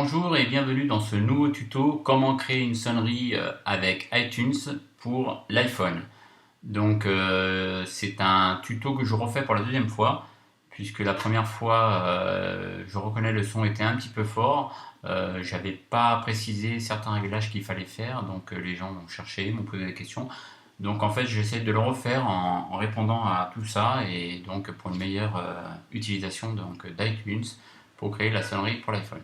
Bonjour et bienvenue dans ce nouveau tuto comment créer une sonnerie avec iTunes pour l'iPhone. Donc c'est un tuto que je refais pour la deuxième fois puisque la première fois je reconnais le son était un petit peu fort. J'avais pas précisé certains réglages qu'il fallait faire, donc les gens m'ont cherché, m'ont posé des questions. Donc en fait j'essaie de le refaire en répondant à tout ça et donc pour une meilleure utilisation d'iTunes pour créer la sonnerie pour l'iPhone.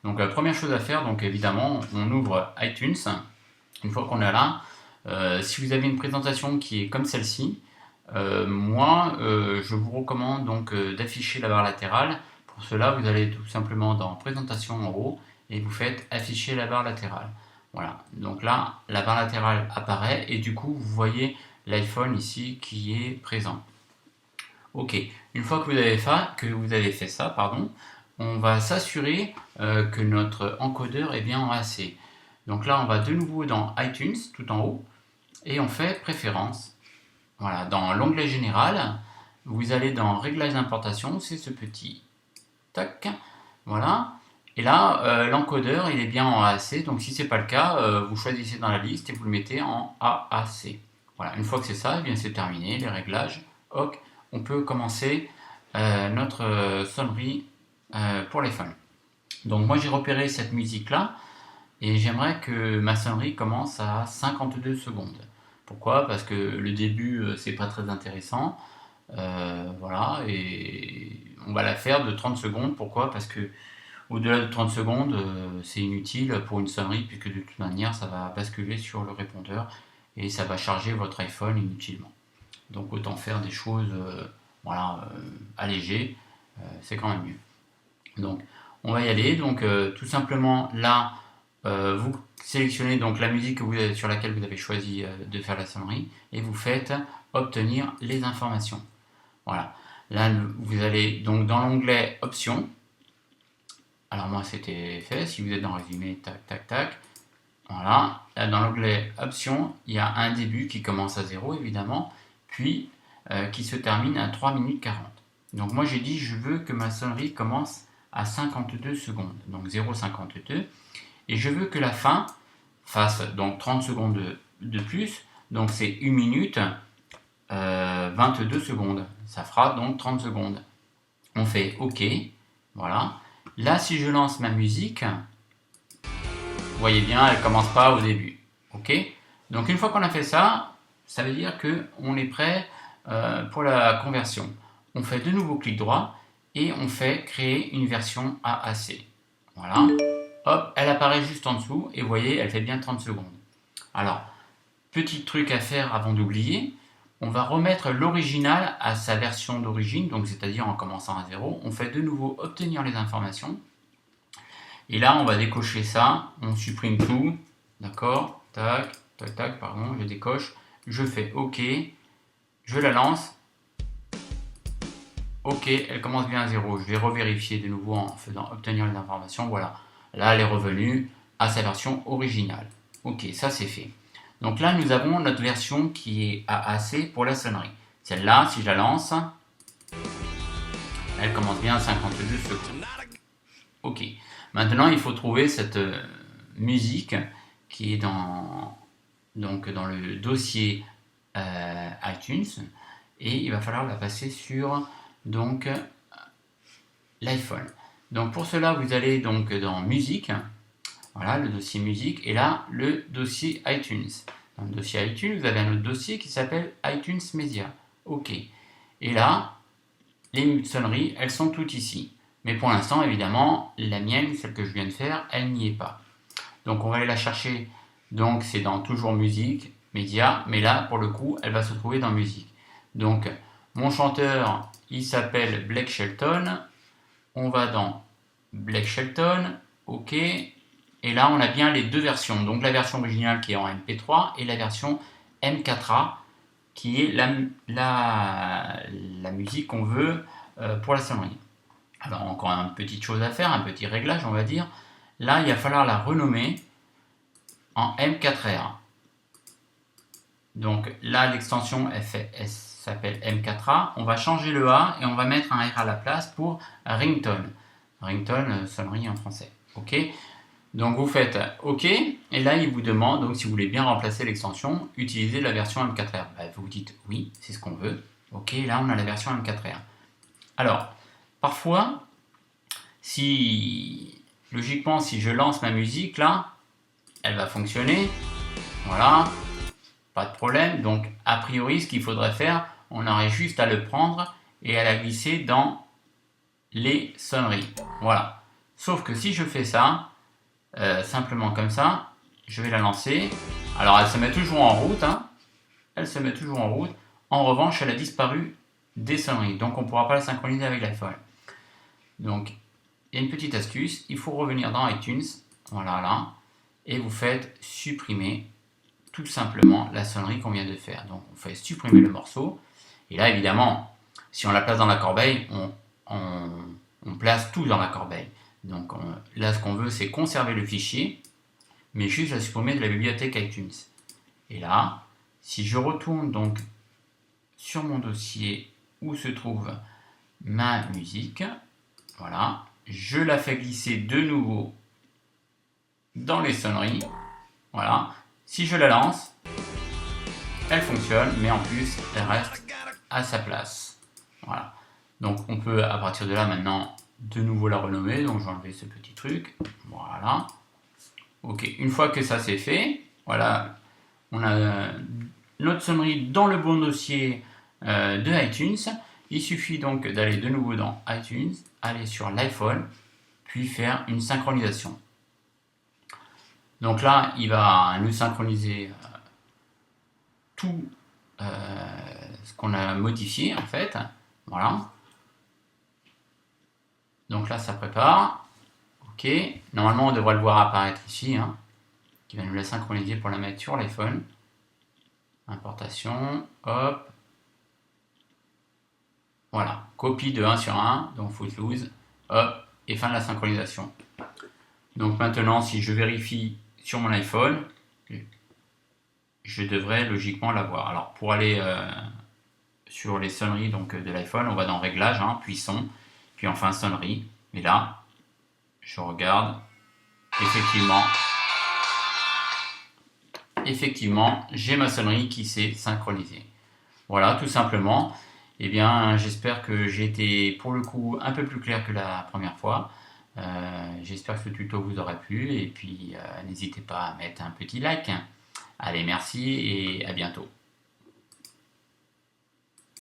Donc la première chose à faire, donc évidemment, on ouvre iTunes. Une fois qu'on est là, si vous avez une présentation qui est comme celle-ci, je vous recommande donc d'afficher la barre latérale. Pour cela, vous allez tout simplement dans Présentation en haut et vous faites Afficher la barre latérale. Voilà, donc là, la barre latérale apparaît et du coup, vous voyez l'iPhone ici qui est présent. Ok, une fois que vous avez fait ça, pardon, on va s'assurer que notre encodeur est bien en AC. Donc là, on va de nouveau dans iTunes, tout en haut, et on fait Préférences. Voilà, dans l'onglet Général, vous allez dans Réglages d'importation, c'est ce petit tac, voilà. Et là, l'encodeur, il est bien en AAC, donc si ce n'est pas le cas, vous choisissez dans la liste et vous le mettez en AAC. Voilà, une fois que c'est ça, eh bien c'est terminé, les réglages. Ok, on peut commencer notre sonnerie pour l'iPhone. Donc moi j'ai repéré cette musique là et j'aimerais que ma sonnerie commence à 52 secondes. Pourquoi? Parce que le début c'est pas très intéressant. Voilà, et on va la faire de 30 secondes. Pourquoi? Parce que au-delà de 30 secondes, c'est inutile pour une sonnerie puisque de toute manière ça va basculer sur le répondeur et ça va charger votre iPhone inutilement. Donc autant faire des choses allégées, c'est quand même mieux. Donc on va y aller. Donc tout simplement là, vous sélectionnez donc la musique sur laquelle vous avez choisi de faire la sonnerie et vous faites obtenir les informations. Voilà. Là vous allez donc dans l'onglet options. Alors moi c'était fait. Si vous êtes dans résumé, tac tac tac. Voilà. Là dans l'onglet options, il y a un début qui commence à 0 évidemment, puis qui se termine à 3 minutes 40. Donc moi j'ai dit je veux que ma sonnerie commence à 52 secondes, donc 0,52, et je veux que la fin fasse donc 30 secondes de plus, donc c'est 1 minute 22 secondes, ça fera donc 30 secondes. On fait OK, voilà. Là si je lance ma musique, vous voyez bien, elle commence pas au début, OK. Donc une fois qu'on a fait ça, ça veut dire qu'on est prêt pour la conversion. On fait de nouveau clic droit et on fait créer une version AAC. Voilà. Hop, elle apparaît juste en dessous et vous voyez, elle fait bien 30 secondes. Alors, petit truc à faire avant d'oublier, on va remettre l'original à sa version d'origine, donc c'est-à-dire en commençant à 0. On fait de nouveau obtenir les informations. Et là, on va décocher ça, on supprime tout, d'accord, tac, tac, tac, pardon, je décoche, je fais OK, je la lance. Ok, elle commence bien à 0. Je vais revérifier de nouveau en faisant obtenir les informations. Voilà, là elle est revenue à sa version originale. Ok, ça c'est fait. Donc là nous avons notre version qui est AAC pour la sonnerie. Celle-là, si je la lance, elle commence bien à 52 secondes. Ok, maintenant il faut trouver cette musique qui est dans le dossier iTunes et il va falloir la passer sur donc l'iPhone. Donc pour cela vous allez donc dans musique, voilà le dossier musique et là le dossier iTunes. Dans le dossier iTunes vous avez un autre dossier qui s'appelle iTunes Media. Ok. Et là les sonneries elles sont toutes ici. Mais pour l'instant évidemment la mienne, celle que je viens de faire, elle n'y est pas. Donc on va aller la chercher. Donc c'est dans toujours musique, média, mais là pour le coup elle va se trouver dans musique. Donc mon chanteur il s'appelle Blake Shelton. On va dans Blake Shelton, ok. Et là on a bien les deux versions. Donc la version originale qui est en MP3 et la version M4A qui est la musique qu'on veut pour la sonnerie. Alors encore une petite chose à faire, un petit réglage on va dire. Là il va falloir la renommer en M4R. Donc là l'extension s'appelle M4A. On va changer le A et on va mettre un R à la place pour ringtone. Ringtone, sonnerie en français. OK. Donc vous faites OK, et là il vous demande donc si vous voulez bien remplacer l'extension, utiliser la version M4R. Vous dites oui, c'est ce qu'on veut. OK, là on a la version M4R. Alors, parfois, logiquement, si je lance ma musique là, elle va fonctionner. Voilà, pas de problème. Donc, a priori, ce qu'il faudrait faire, on aurait juste à le prendre et à la glisser dans les sonneries. Voilà. Sauf que si je fais ça, simplement comme ça, je vais la lancer. Alors, elle se met toujours en route. Elle se met toujours en route. En revanche, elle a disparu des sonneries. Donc, on ne pourra pas la synchroniser avec l'iPhone. Donc, il y a une petite astuce. Il faut revenir dans iTunes. Voilà, là. Et vous faites supprimer tout simplement la sonnerie qu'on vient de faire. Donc, on fait supprimer le morceau. Et là, évidemment, si on la place dans la corbeille, on place tout dans la corbeille. Donc là, ce qu'on veut, c'est conserver le fichier, mais juste la supprimer de la bibliothèque iTunes. Et là, si je retourne donc sur mon dossier où se trouve ma musique, voilà, je la fais glisser de nouveau dans les sonneries. Voilà, si je la lance, elle fonctionne, mais en plus, elle reste à sa place. Voilà. Donc on peut à partir de là maintenant de nouveau la renommer. Donc je vais enlever ce petit truc. Voilà. Ok, une fois que ça c'est fait, voilà, on a notre sonnerie dans le bon dossier de iTunes. Il suffit donc d'aller de nouveau dans iTunes, aller sur l'iPhone, puis faire une synchronisation. Donc là, il va nous synchroniser tout ce qu'on a modifié en fait. Voilà. Donc là, ça prépare. OK. Normalement, on devrait le voir apparaître ici, qui va nous la synchroniser pour la mettre sur l'iPhone. Importation, hop. Voilà, copie de 1 sur 1, donc Footloose, hop, et fin de la synchronisation. Donc maintenant, si je vérifie sur mon iPhone, je devrais logiquement l'avoir. Alors pour aller sur les sonneries donc, de l'iPhone, on va dans Réglages, puis Son, puis enfin Sonnerie. Et là, je regarde, effectivement, j'ai ma sonnerie qui s'est synchronisée. Voilà, tout simplement. Eh bien, j'espère que j'ai été pour le coup un peu plus clair que la première fois. J'espère que ce tuto vous aura plu et puis n'hésitez pas à mettre un petit like. Allez, merci et à bientôt.